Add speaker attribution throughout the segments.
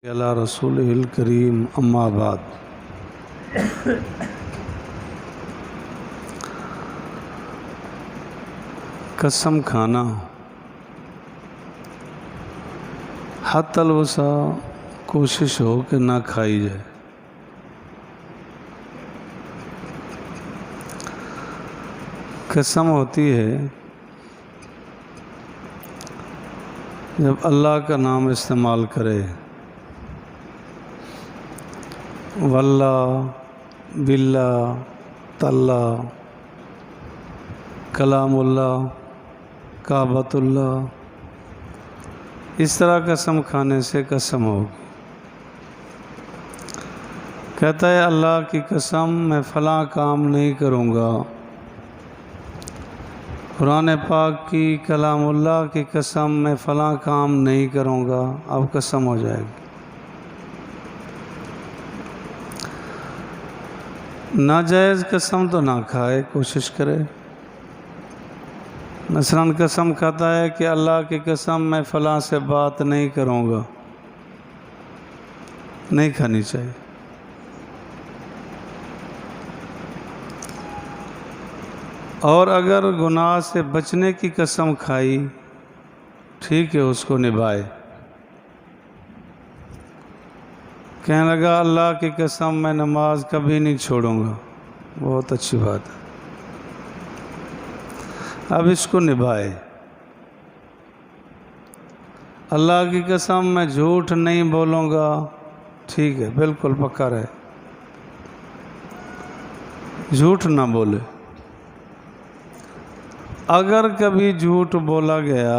Speaker 1: اللہ رسول الکریم اما بعد۔ قسم کھانا حتی الوسع کوشش ہو کہ نہ کھائی جائے۔ قسم ہوتی ہے جب اللہ کا نام استعمال کرے، واللہ، باللہ، تاللہ، کلام اللہ، کعبۃ اللہ، اس طرح قسم کھانے سے قسم ہوگی۔ کہتا ہے اللہ کی قسم میں فلاں کام نہیں کروں گا، قرآن پاک کی، کلام اللہ کی قسم میں فلاں کام نہیں کروں گا، اب قسم ہو جائے گی۔ ناجائز قسم تو نہ کھائے، کوشش کرے۔ مثلاً قسم کھاتا ہے کہ اللہ کی قسم میں فلاں سے بات نہیں کروں گا، نہیں کھانی چاہیے۔ اور اگر گناہ سے بچنے کی قسم کھائی، ٹھیک ہے، اس کو نبھائے۔ کہنے لگا اللہ کی قسم میں نماز کبھی نہیں چھوڑوں گا، بہت اچھی بات ہے، اب اس کو نبھائے۔ اللہ کی قسم میں جھوٹ نہیں بولوں گا، ٹھیک ہے، بالکل پکا رہے، جھوٹ نہ بولے۔ اگر کبھی جھوٹ بولا گیا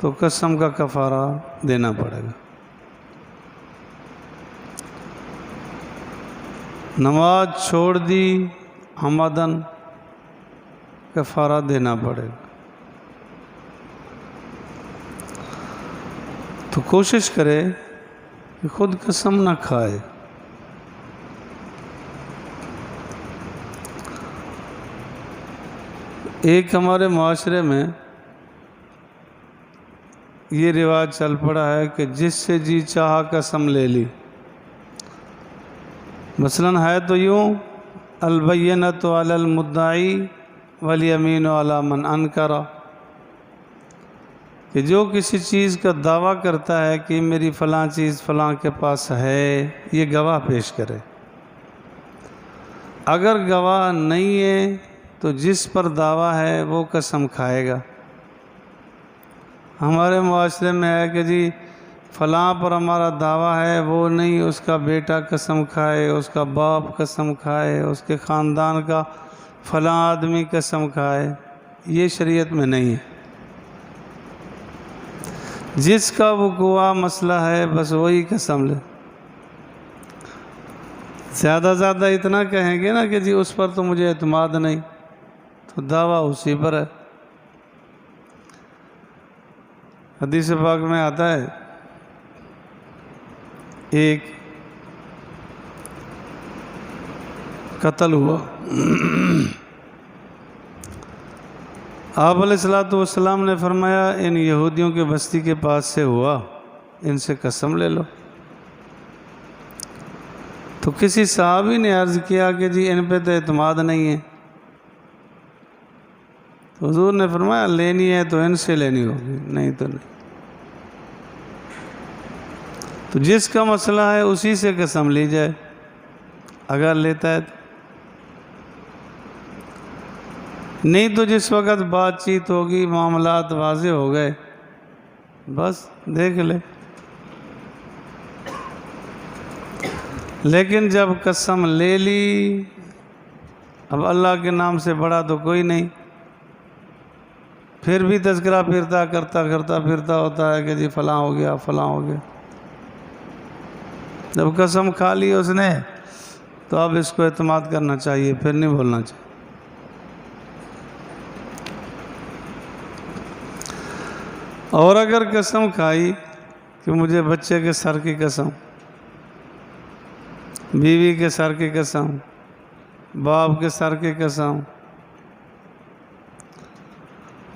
Speaker 1: تو قسم کا کفارہ دینا پڑے گا۔ نماز چھوڑ دی عمدن، کفارہ دینا پڑے گا۔ تو کوشش کرے کہ خود قسم نہ کھائے۔ ایک ہمارے معاشرے میں یہ رواج چل پڑا ہے کہ جس سے جی چاہا قسم لے لی۔ مثلاً ہے تو یوں، البینۃ علی المدعی والیمین علی من انکر، کہ جو کسی چیز کا دعویٰ کرتا ہے کہ میری فلاں چیز فلاں کے پاس ہے، یہ گواہ پیش کرے۔ اگر گواہ نہیں ہے تو جس پر دعویٰ ہے وہ قسم کھائے گا۔ ہمارے معاشرے میں ہے کہ جی فلاں پر ہمارا دعویٰ ہے، وہ نہیں، اس کا بیٹا قسم کھائے، اس کا باپ قسم کھائے، اس کے خاندان کا فلاں آدمی قسم کھائے۔ یہ شریعت میں نہیں ہے۔ جس کا وقوع مسئلہ ہے بس وہی قسم لے۔ زیادہ زیادہ اتنا کہیں گے نا کہ جی اس پر تو مجھے اعتماد نہیں، تو دعویٰ اسی پر ہے۔ حدیث پاک میں آتا ہے، ایک قتل ہوا، آپ علیہ الصلوۃ نے فرمایا ان یہودیوں کے بستی کے پاس سے ہوا، ان سے قسم لے لو۔ تو کسی صحابی نے عرض کیا کہ جی ان پہ تو اعتماد نہیں ہے۔ تو حضور نے فرمایا لینی ہے تو ان سے لینی ہوگی، نہیں تو نہیں۔ تو جس کا مسئلہ ہے اسی سے قسم لی جائے، اگر لیتا ہے تو۔ نہیں تو جس وقت بات چیت ہوگی، معاملات واضح ہو گئے، بس دیکھ لے۔ لیکن جب قسم لے لی، اب اللہ کے نام سے بڑا تو کوئی نہیں، پھر بھی تذکرہ پھرتا ہوتا ہے کہ جی فلاں ہو گیا، فلاں ہو گیا۔ جب قسم کھا لی اس نے تو اب اس کو اعتماد کرنا چاہیے، پھر نہیں بولنا چاہیے۔ اور اگر قسم کھائی کہ مجھے بچے کے سر کی قسم، بیوی کے سر کی قسم، باپ کے سر کی قسم،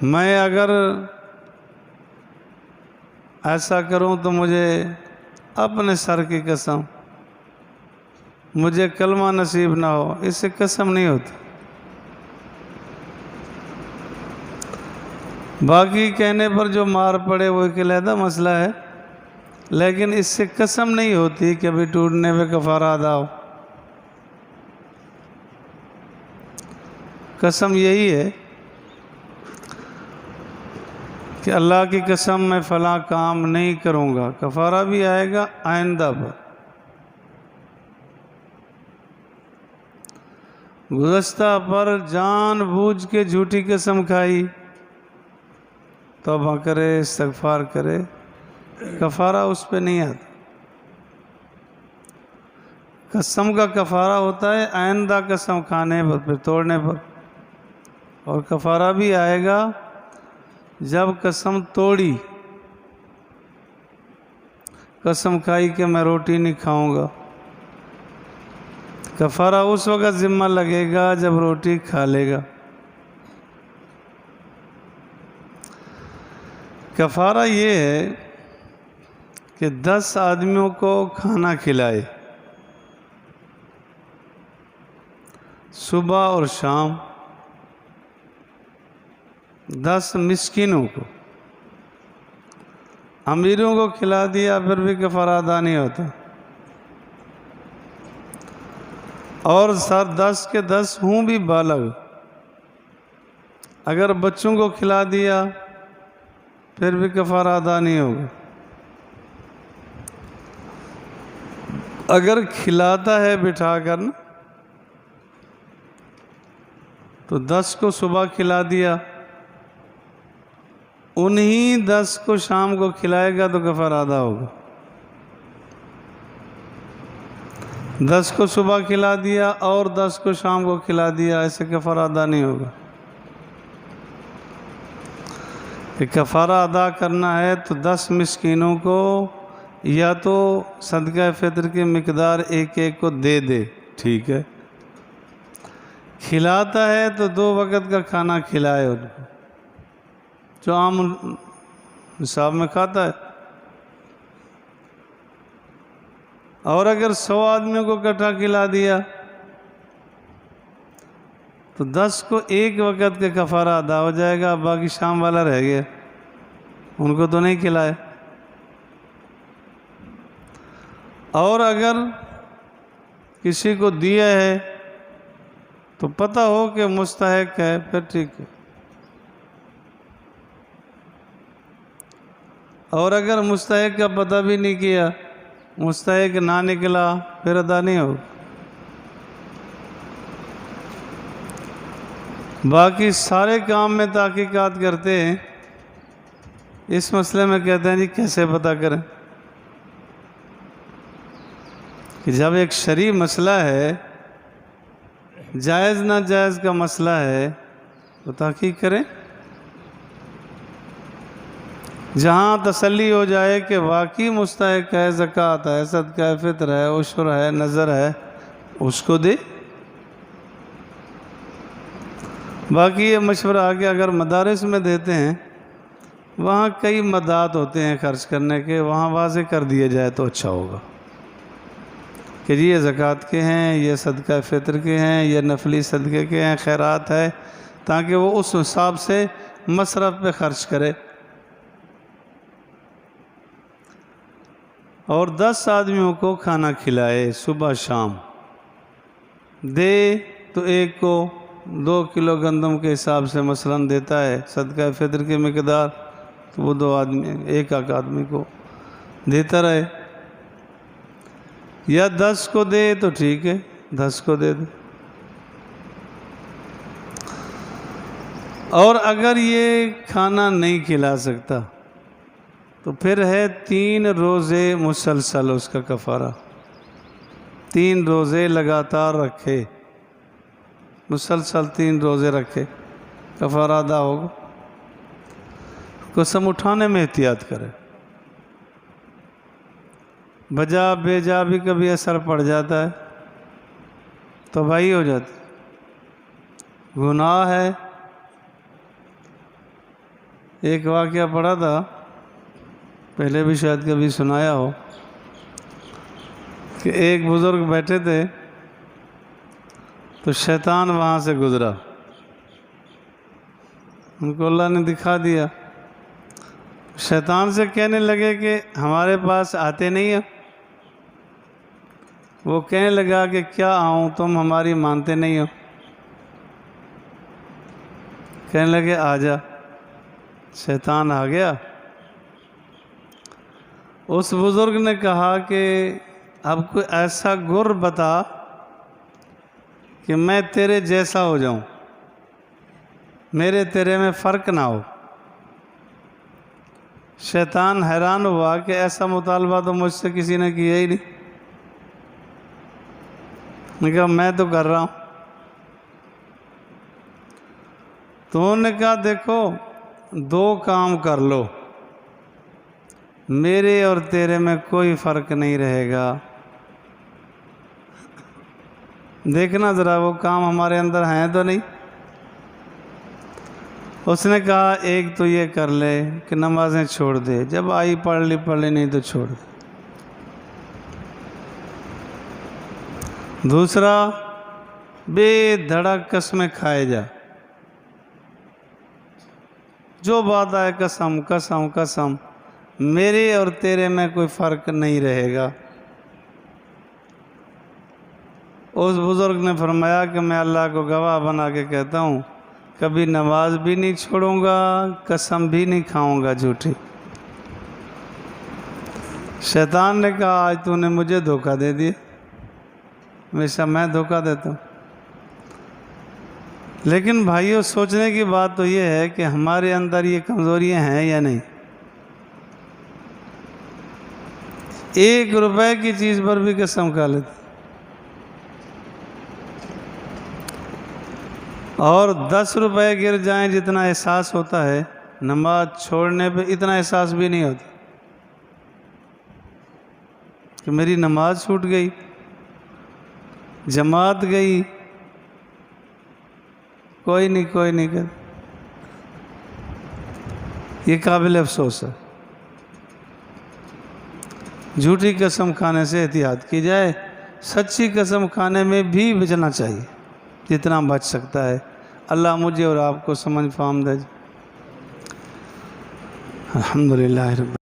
Speaker 1: میں اگر ایسا کروں تو مجھے اپنے سر کی قسم مجھے کلمہ نصیب نہ ہو، اس سے قسم نہیں ہوتی۔ باقی کہنے پر جو مار پڑے وہ ایک علیحدہ مسئلہ ہے، لیکن اس سے قسم نہیں ہوتی کہ ابھی ٹوٹنے پہ کفارہ ادا ہو۔ قسم یہی ہے کہ اللہ کی قسم میں فلاں کام نہیں کروں گا، کفارہ بھی آئے گا آئندہ پر۔ گزشتہ پر جان بوجھ کے جھوٹی قسم کھائی، توبہ کرے، استغفار کرے، کفارہ اس پہ نہیں آتا۔ قسم کا کفارہ ہوتا ہے آئندہ قسم کھانے پر، پھر توڑنے پر، اور کفارہ بھی آئے گا جب قسم توڑی، قسم کھائی کہ میں روٹی نہیں کھاؤں گا، کفارہ اس وقت ذمہ لگے گا جب روٹی کھا لے گا۔ کفارہ یہ ہے کہ 10 آدمیوں کو کھانا کھلائے، صبح اور شام، 10 مسکینوں کو، امیروں کو کھلا دیا پھر بھی کفارہ ادا نہیں ہوتا، اور سر 10 کے 10 ہوں بھی بالغ، اگر بچوں کو کھلا دیا پھر بھی کفارہ ادا نہیں ہوگا۔ اگر کھلاتا ہے بٹھا کر نا تو 10 کو صبح کھلا دیا، انہی 10 کو شام کو کھلائے گا تو کفارہ ادا ہوگا۔ 10 کو صبح کھلا دیا اور 10 کو شام کو کھلا دیا، ایسے کفارہ ادا نہیں ہوگا۔ کہ کفارہ ادا کرنا ہے تو 10 مسکینوں کو یا تو صدقہ فطر کی مقدار ایک ایک کو دے دے، ٹھیک ہے، کھلاتا ہے تو 2 وقت کا کھانا کھلائے ان کو جو عام نصاب میں کھاتا ہے، اور اگر 100 آدمیوں کو اکٹھا کھلا دیا تو 10 کو ایک وقت کا کفارہ ادا ہو جائے گا، باقی شام والا رہ گیا، ان کو تو نہیں کھلائے۔ اور اگر کسی کو دیا ہے تو پتہ ہو کہ مستحق ہے پھر ٹھیک ہے، اور اگر مستحق کا پتہ بھی نہیں کیا، مستحق نہ نکلا، پھر ادا نہیں ہو۔ باقی سارے کام میں تحقیقات کرتے ہیں، اس مسئلے میں کہتے ہیں جی کیسے پتہ کریں؟ کہ جب ایک شرعی مسئلہ ہے، جائز ناجائز کا مسئلہ ہے، تو تحقیق کریں، جہاں تسلی ہو جائے کہ واقعی مستحق ہے، زکوٰۃ ہے، صدقہ فطر ہے، عشر ہے، نذر ہے، اس کو دے۔ باقی یہ مشورہ آگے اگر مدارس میں دیتے ہیں، وہاں کئی مدات ہوتے ہیں خرچ کرنے کے، وہاں واضح کر دیا جائے تو اچھا ہوگا کہ جی یہ زکوٰۃ کے ہیں، یہ صدقہ فطر کے ہیں، یہ نفلی صدقے کے ہیں، خیرات ہے، تاکہ وہ اس حساب سے مصرف پہ خرچ کرے۔ اور 10 آدمیوں کو کھانا کھلائے صبح شام، دے تو ایک کو 2 کلو گندم کے حساب سے مثلاً دیتا ہے صدقہ فطر کی مقدار، تو وہ 2 آدمی، ایک آدمی کو دیتا رہے، یا 10 کو دے تو ٹھیک ہے، 10 کو دے دے۔ اور اگر یہ کھانا نہیں کھلا سکتا تو پھر ہے 3 روزے مسلسل اس کا کفارہ، 3 روزے لگاتار رکھے، مسلسل 3 روزے رکھے، کفارہ ادا ہوگا۔ قسم اٹھانے میں احتیاط کرے، بجا بے جا بھی کبھی اثر پڑ جاتا ہے تو بھائی ہو جاتی، گناہ ہے۔ ایک واقعہ پڑھا تھا پہلے بھی شاید کبھی سنایا ہو کہ ایک بزرگ بیٹھے تھے تو شیطان وہاں سے گزرا، ان کو اللہ نے دکھا دیا۔ شیطان سے کہنے لگے کہ ہمارے پاس آتے نہیں ہو؟ وہ کہنے لگا کہ کیا آؤں، تم ہماری مانتے نہیں ہو؟ کہنے لگے آ جا۔ شیطان آ گیا۔ اس بزرگ نے کہا کہ اب کوئی ایسا گر بتا کہ میں تیرے جیسا ہو جاؤں، میرے تیرے میں فرق نہ ہو۔ شیطان حیران ہوا کہ ایسا مطالبہ تو مجھ سے کسی نے کیا ہی نہیں۔ میں کہا میں تو کر رہا ہوں۔ تو انہوں نے کہا دیکھو، دو کام کر لو، میرے اور تیرے میں کوئی فرق نہیں رہے گا۔ دیکھنا ذرا وہ کام ہمارے اندر ہیں تو نہیں۔ اس نے کہا ایک تو یہ کر لے کہ نمازیں چھوڑ دے، جب آئی پڑھ لی نہیں تو چھوڑ دے۔ دوسرا، بے دھڑک قسمیں کھائے جا، جو بات آئے قسم قسم قسم، میرے اور تیرے میں کوئی فرق نہیں رہے گا۔ اس بزرگ نے فرمایا کہ میں اللہ کو گواہ بنا کے کہتا ہوں، کبھی نماز بھی نہیں چھوڑوں گا، قسم بھی نہیں کھاؤں گا جھوٹی۔ شیطان نے کہا آج تو نے مجھے دھوکہ دے دیا، ہمیشہ میں دھوکہ دیتا ہوں۔ لیکن بھائیو، سوچنے کی بات تو یہ ہے کہ ہمارے اندر یہ کمزوریاں ہیں یا نہیں۔ 1 روپے کی چیز پر بھی قسم کھا لیتے، اور 10 روپے گر جائیں جتنا احساس ہوتا ہے، نماز چھوڑنے پہ اتنا احساس بھی نہیں ہوتا کہ میری نماز چھوٹ گئی، جماعت گئی، کوئی نہیں کر۔ یہ قابل افسوس ہے۔ جھوٹی قسم کھانے سے احتیاط کی جائے، سچی قسم کھانے میں بھی بچنا چاہیے جتنا بچ سکتا ہے۔ اللہ مجھے اور آپ کو سمجھ فہم دے۔ الحمدللہ رب